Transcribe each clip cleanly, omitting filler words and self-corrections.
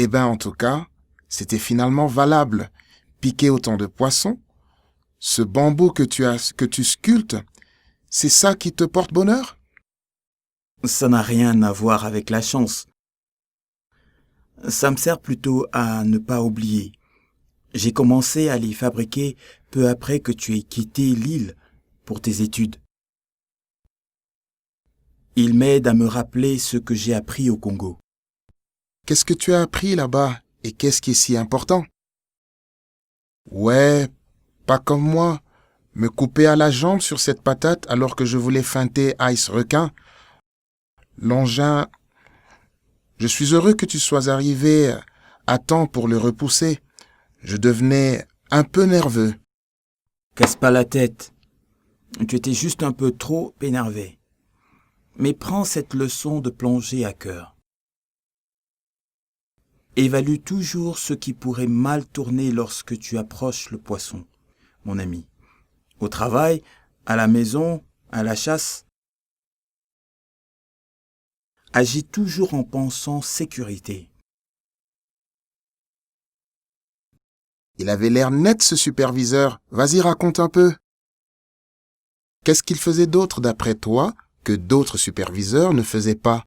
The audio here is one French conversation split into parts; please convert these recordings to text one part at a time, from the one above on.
Eh ben, en tout cas, c'était finalement valable. Piquer autant de poissons, ce bambou que tu sculptes, c'est ça qui te porte bonheur? Ça n'a rien à voir avec la chance. Ça me sert plutôt à ne pas oublier. J'ai commencé à les fabriquer peu après que tu aies quitté l'île pour tes études. Ils m'aident à me rappeler ce que j'ai appris au Congo. Qu'est-ce que tu as appris là-bas et qu'est-ce qui est si important? Ouais, pas comme moi. Me couper à la jambe sur cette patate alors que je voulais feinter Ice Requin. L'engin... Je suis heureux que tu sois arrivé à temps pour le repousser. Je devenais un peu nerveux. Casse pas la tête. Tu étais juste un peu trop énervé. Mais prends cette leçon de plongée à cœur. Évalue toujours ce qui pourrait mal tourner lorsque tu approches le poisson, mon ami. Au travail, à la maison, à la chasse. Agis toujours en pensant sécurité. Il avait l'air net, ce superviseur. Vas-y, raconte un peu. Qu'est-ce qu'il faisait d'autre, d'après toi, que d'autres superviseurs ne faisaient pas?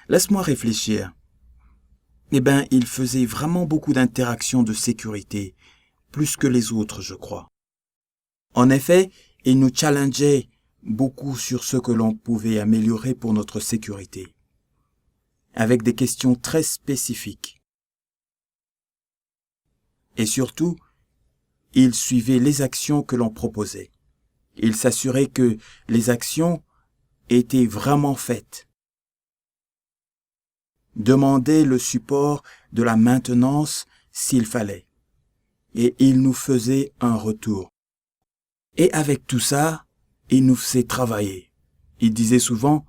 Laisse-moi réfléchir. Eh bien, il faisait vraiment beaucoup d'interactions de sécurité, plus que les autres, je crois. En effet, il nous challengeait beaucoup sur ce que l'on pouvait améliorer pour notre sécurité, avec des questions très spécifiques. Et surtout, il suivait les actions que l'on proposait. Il s'assurait que les actions étaient vraiment faites. Demandait le support de la maintenance s'il fallait. Et il nous faisait un retour. Et avec tout ça, il nous faisait travailler. Il disait souvent,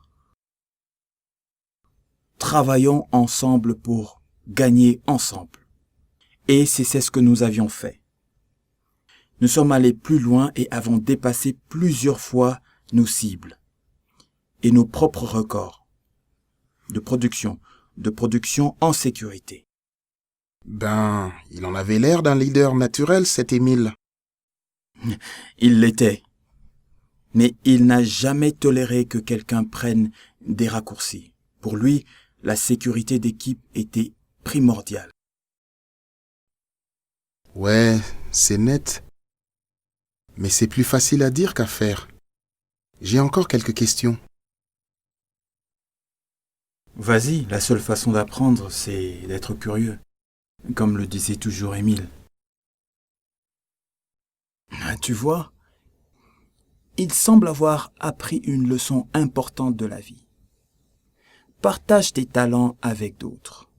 travaillons ensemble pour gagner ensemble. Et c'est ce que nous avions fait. Nous sommes allés plus loin et avons dépassé plusieurs fois nos cibles et nos propres records de production en sécurité. Ben, il en avait l'air d'un leader naturel, cet Émile. Il l'était, mais il n'a jamais toléré que quelqu'un prenne des raccourcis. Pour lui, la sécurité d'équipe était primordiale. Ouais, c'est net. Mais c'est plus facile à dire qu'à faire. J'ai encore quelques questions. Vas-y, la seule façon d'apprendre, c'est d'être curieux, comme le disait toujours Émile. Tu vois, il semble avoir appris une leçon importante de la vie. Partage tes talents avec d'autres.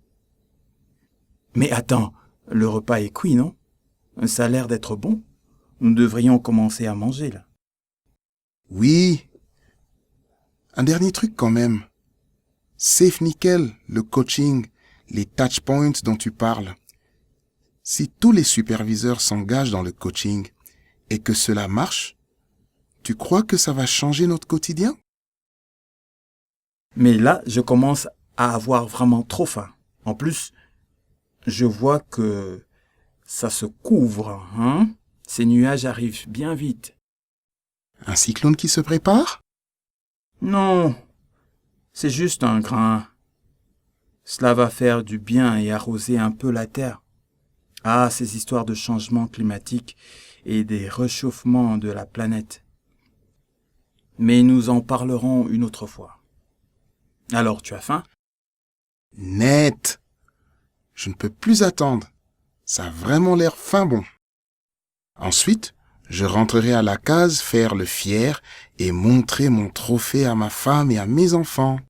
Mais attends, le repas est cuit, non? Ça a l'air d'être bon. Nous devrions commencer à manger, là. Oui. Un dernier truc quand même. Safe nickel, le coaching, les touch points dont tu parles. Si tous les superviseurs s'engagent dans le coaching et que cela marche, tu crois que ça va changer notre quotidien? Mais là, je commence à avoir vraiment trop faim. En plus, je vois que ça se couvre, hein? Ces nuages arrivent bien vite. Un cyclone qui se prépare? Non, c'est juste un grain. Cela va faire du bien et arroser un peu la terre. Ah, ces histoires de changement climatique et des réchauffements de la planète. Mais nous en parlerons une autre fois. Alors, tu as faim? Net. Je ne peux plus attendre. Ça a vraiment l'air fin bon. Ensuite, je rentrerai à la case faire le fier et montrer mon trophée à ma femme et à mes enfants.